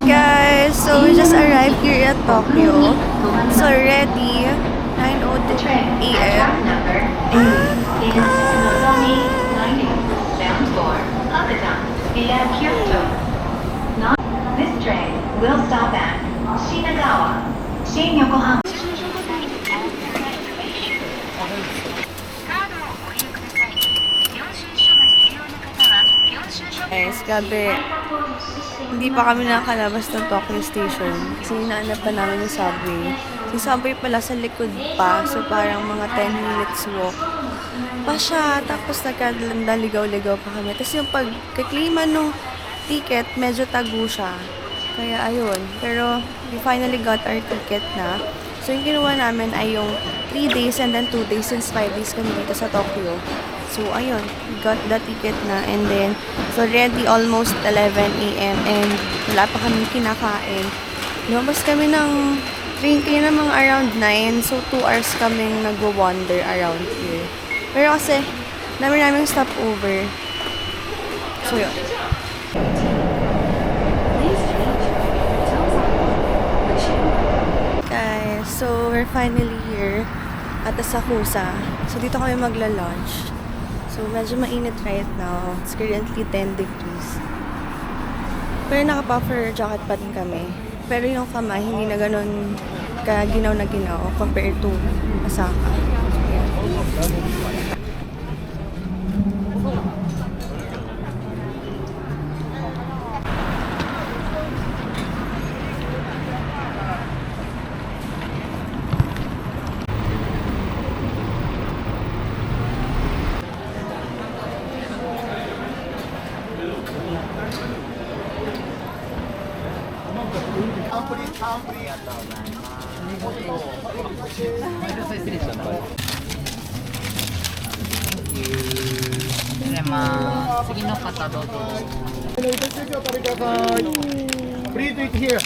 Guys, so we just arrived here at Tokyo. It's already 9:02 a.m. This train will stop at Shinagawa, Shin-Yokohama. Guys, gabi. Hindi pa kami nakakalabas ng Tokyo Station kasi hinahanap pa namin yung subway. Yung subway pala sa likod pa, so parang mga 10 minutes walk pa siya. Tapos nagkaligaw-ligaw pa kami. Tapos yung pagkaklima nung ticket, medyo tago siya. Kaya ayun. Pero we finally got our ticket na. So yung kinuha namin ay yung 3 days and then 2 days since 5 days kami dito sa Tokyo. So, ayun, got the ticket na, and then, it's already almost 11 a.m. and wala pa kami kinakain. Lumabas kami ng train kayo ng mga around 9, so 2 hours kaming nagwo-wander around here. Pero kasi, dami naming stopover. So, yun. Guys, so we're finally here at Asakusa. So, dito kami magla-lunch. So, medyo mainit right now. It's currently 10 degrees. Pero naka-puffer jacket pa din kami. Pero yung kamay, hindi na ganun ka-ginaw na ginaw compared to Osaka. So, yeah. Please eat here.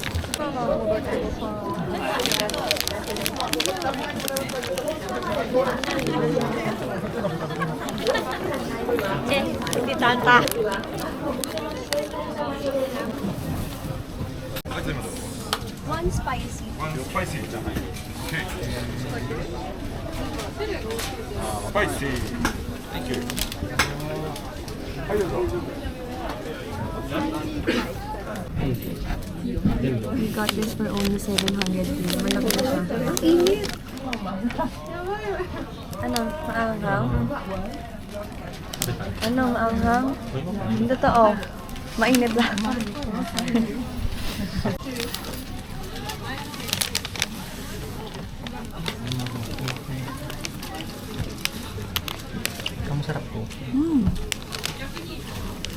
Hindi tanta. One spicy. One spicy じゃない。Okay. Spicy. Thank you. はいどうぞ。 We got this for only 700 yen. Malaki na siya. Ang init! Ano? Maanghang? Ano? Maanghang? Hindi totoo. Mainit lang. Kamu sarap po.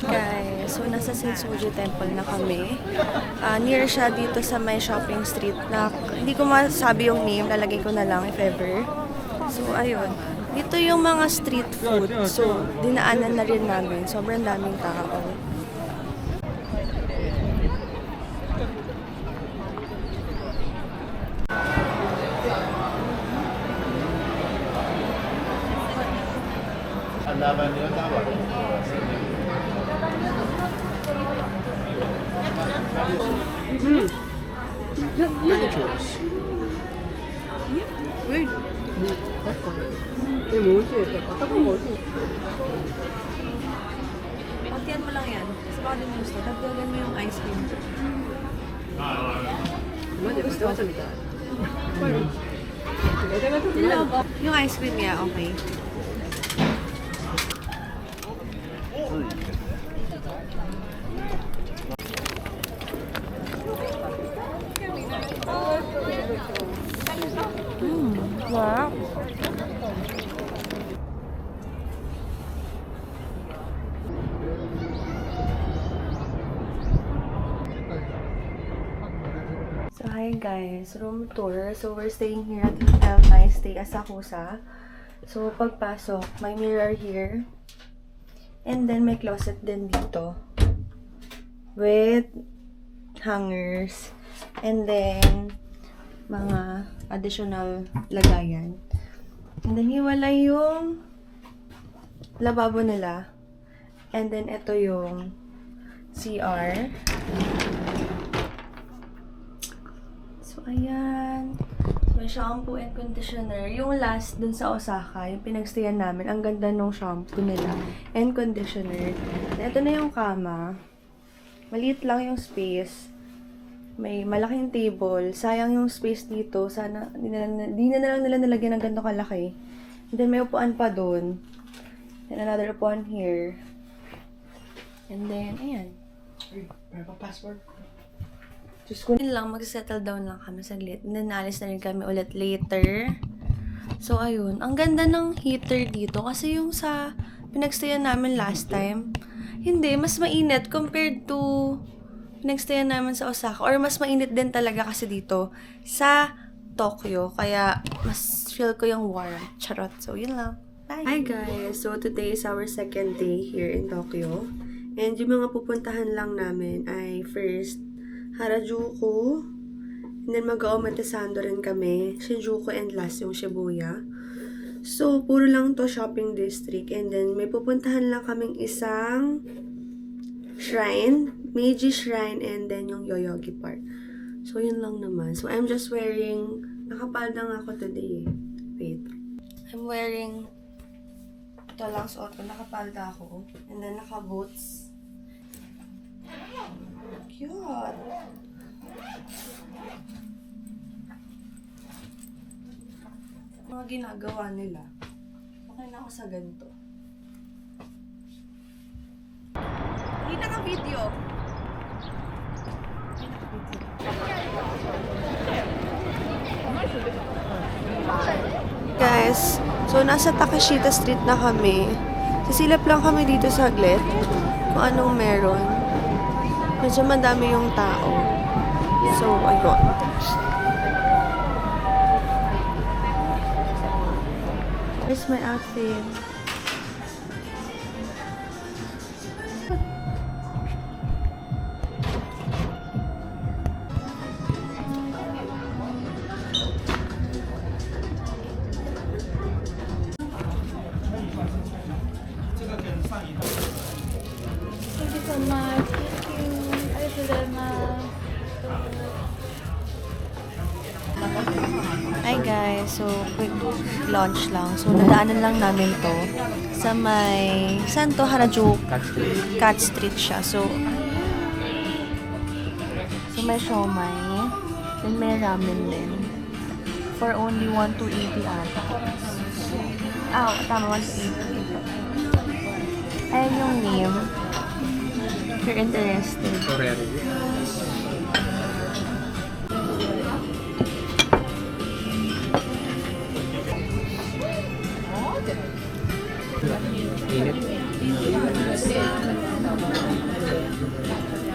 Guys, so nasa Sensoji Temple na kami. Near siya dito sa may shopping street na hindi ko masabi yung name, lalagay ko na lang if ever. So, ayun. Dito yung mga street food. So, dinaanan na rin namin. Sobrang daming tao. Pagtiyan mo lang yan. Kasi baka din mo gusto. Dagdagan mo yung ice cream. Yung ice cream niya, okay. Wow. So, hi guys, room tour. So, we're staying here at Hotel Nice Stay Asakusa. So, pagpasok, may mirror here. And then, may closet din dito. With hangers. And then, mga additional lagayan. And then, hiwalay yung lababo nila. And then, ito yung CR. So, ayan. May shampoo and conditioner. Yung last dun sa Osaka, yung pinagstayan namin, ang ganda nung shampoo nila. And conditioner. Ito na yung kama. Maliit lang yung space. May malaking table. Sayang yung space dito. Sana, di na lang nila nalagyan ng ganito kalaki. And then, may upuan pa dun. And another upuan here. And then, ayan. Passport. Just ko lang, mag-settle down lang kami saglit. And then, naalis na rin kami ulit later. So, ayun. Ang ganda ng heater dito. Kasi yung sa pinagstayan namin last time, hindi, mas mainit compared to pinagstayan namin sa Osaka. Or mas mainit din talaga kasi dito sa Tokyo. Kaya, mas feel ko yung warm. Charot. So, yun lang. Bye! Hi guys! So, today is our second day here in Tokyo. And yung mga pupuntahan lang namin ay first, Harajuku. And then mag-Omatesando rin kami. Shinjuku and last yung Shibuya. So, puro lang to shopping district. And then may pupuntahan lang kaming isang shrine. Meiji Shrine and then yung Yoyogi Park. So, yun lang naman. So, I'm just wearing, nakapalda nga ako today. Wait. I'm wearing, ito lang suot ko, nakapalda ako. And then naka-boots. Cute! Mga ginagawa nila. Okay na ako sa ganito. Hindi naka-video. Guys, so nasa Takashita Street na kami. Sisilap lang kami dito saglit kung anong meron. Medyo madami yung tao. So, ayun. Here's my outfit. Thank you so much. Thank you. Hi guys, so quick launch lang. So nadaanan lang namin to sa may Santo Harajuku Cat Street siya. So may siomai, then may ramen din. For only 1,280 ata. Tama, 1,280. Ayan yung name. If you're interested.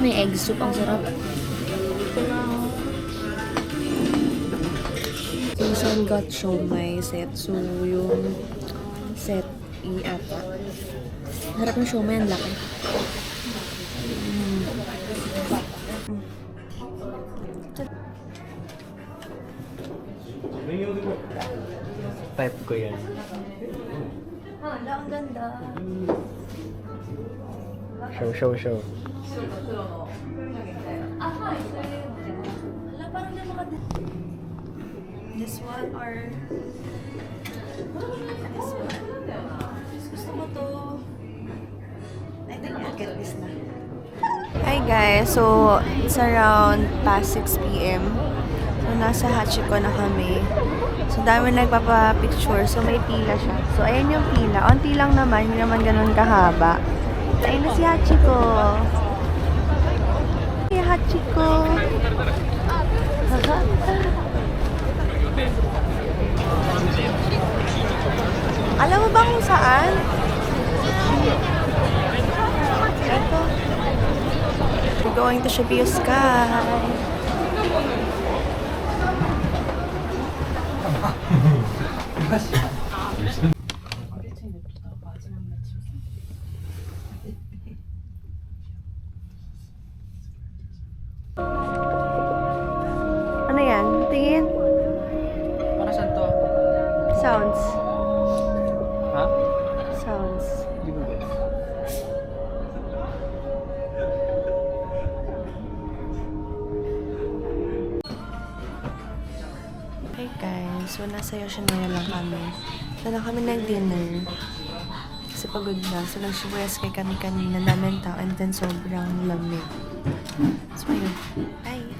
May egg soup, ang sarap. Jason got siomai set. So, yung set ata. Harap ng siomai, ang laki. Type ko yan. Ang ganda. Show. Wala, parang di this one or this one. Gusto mo to. I think I'll get this na. Hi guys, so it's around past 6 p.m. So nasa Hachiko na kami. So dami nagpapa-picture, so may pila siya. So ayan yung pila. Onti lang naman, hindi naman ganun kahaba. Ayun na si Hachiko. Hey Hachiko. Alam mo ba kung saan? Ito. We're going to Shibuya Sky. Ano yan? Tingin? Para saan to? Sounds. Ha? Sounds. Hindi ko ba? guys. So, nasa Yoshinoya lang kami. So, na kami nag-dinner. Kasi pagod na. So, nag-Shibuyas kay kami kanina. Daming tao. And then, sobrang lamig. So, ayun. Bye!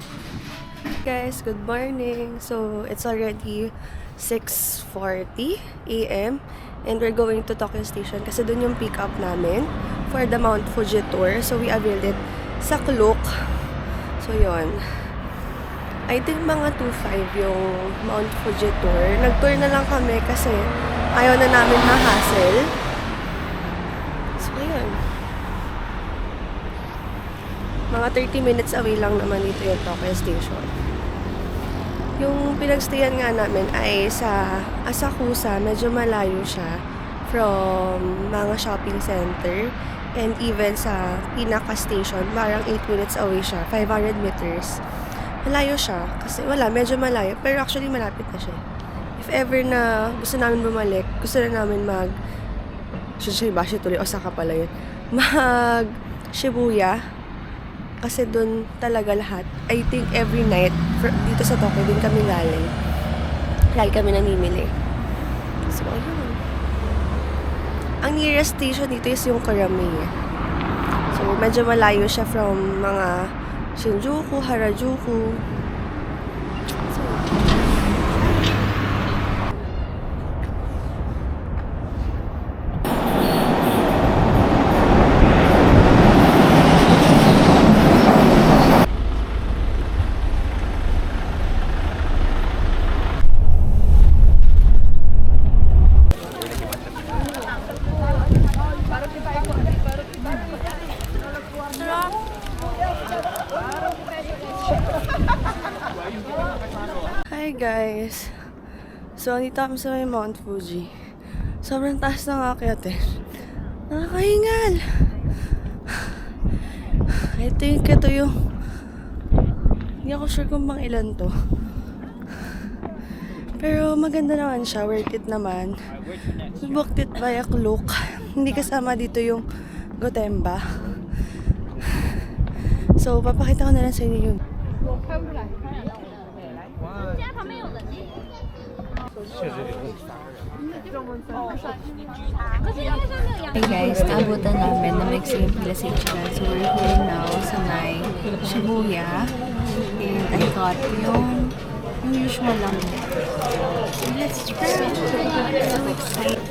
Guys, good morning. So, it's already 6:40 a.m. And we're going to Tokyo Station kasi dun yung pick up namin for the Mount Fuji tour. So, we availed it sa Klook. So, yun. I think mga 2:05 yung Mount Fuji tour. Nag-tour na lang kami kasi ayaw na namin ma-hassle. So, ayun. Mga 30 minutes away lang naman dito yung Tokyo Station. Yung pinagstayan nga namin ay sa Asakusa. Medyo malayo siya from mga shopping center. And even sa pinaka-station, parang 8 minutes away siya. 500 meters. Malayo siya. Kasi wala, medyo malayo. Pero actually, malapit na siya. If ever na gusto namin bumalik, gusto na namin Shibashi tuloy, Osaka pala yun. Mag Shibuya. Kasi doon talaga lahat. I think every night, dito sa Tokyo, din kami galing. Lagi kami namimili. So, ayun. Ang nearest station dito is yung Kurame. So, medyo malayo siya from mga Shinjuku, Harajuku. So, hi guys! So, andito kami sa may Mount Fuji. Sobrang taas ng akyat eh. Nakakahingal! I think ito yung... Hindi ako sure kung bang ilan to. Pero maganda naman siya. Worth it naman. We booked it via Klook. Hindi kasama dito yung Gotemba. So, papakita ko na lang sa inyo yun. Hey guys, naabutan namin na may yung pila sa Ichiran. So we're here now sa may Shibuya. And I got yung usual lang. Let's try! So excited!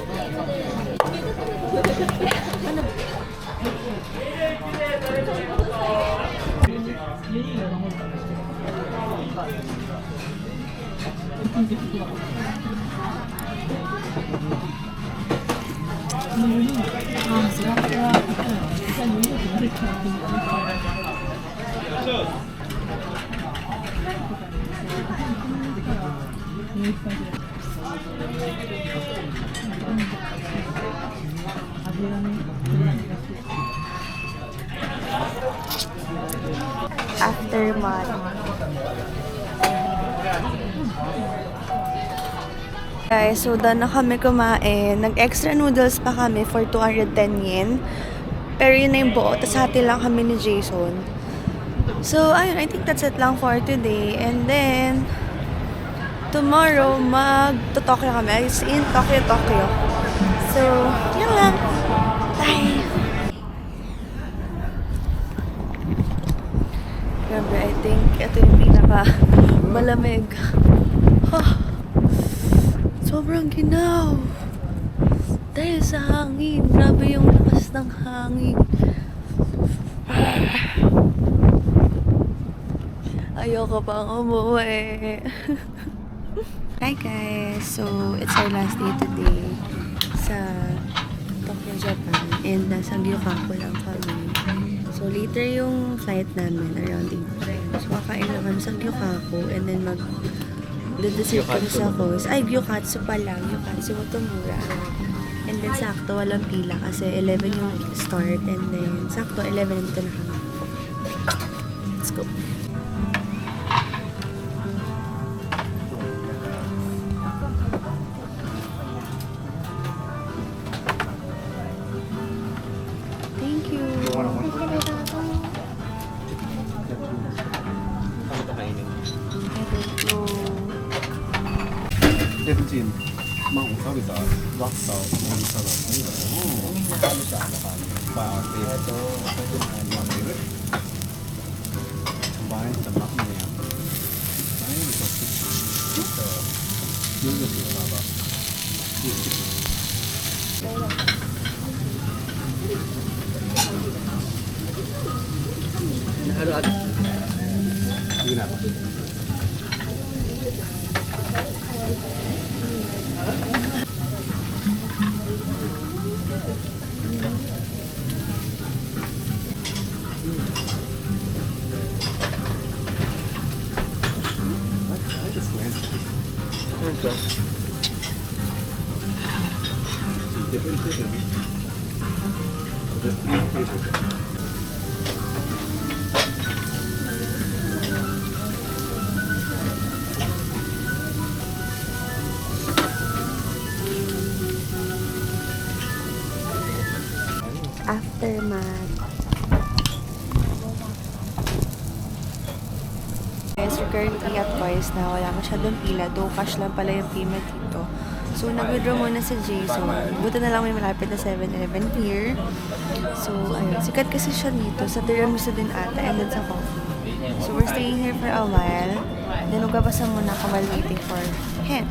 Aftermath. Guys, so done na kami kumain. Nag-extra noodles pa kami for 210 yen. Pero yun na yung buo. Tapos hati lang kami ni Jason. So, ayun. I think that's it lang for today. And then, tomorrow, mag-Tokyo kami. It's in Tokyo. So, yun lang. Bye! Grabe, I think ito yung pinaka malamig. Sobrang ginaw. Dahil sa hangin. Grabe yung lakas ng hangin. Ayoko pang umuwi. Hi guys! So, it's our last day today sa Tokyo, Japan. And nasa Gyukaku lang kami. So, later yung flight namin around 8. So, kakain lang kami sa Gyukaku. And then dessert kami sa coast. Ay, Gyukatsu pa lang. Gyukatsu Motomura. And then, sakto, walang pila kasi 11 yung start. And then, sakto, 11 dito na kami. Let's go. Thank you. I don't know. 天津mang usabi sa laksa mo sa laksa. Ba, Ito, combine sa laksa niya. Ay, ito. Ito. Yung gusto ba? nahalo at Hindi na. ito. Aftermath. Guys, we're currently at Toys na wala masyadong pila, though cash lang pala yung payment dito. So, nag-withdraw muna si Jason. Buti na lang may malapit na 7-Eleven here. So, ayun. Sikat kasi siya dito. Sa tiramisu din ata and then sa coffee. So, we're staying here for a while. Then, magpapasa muna ako while waiting for him.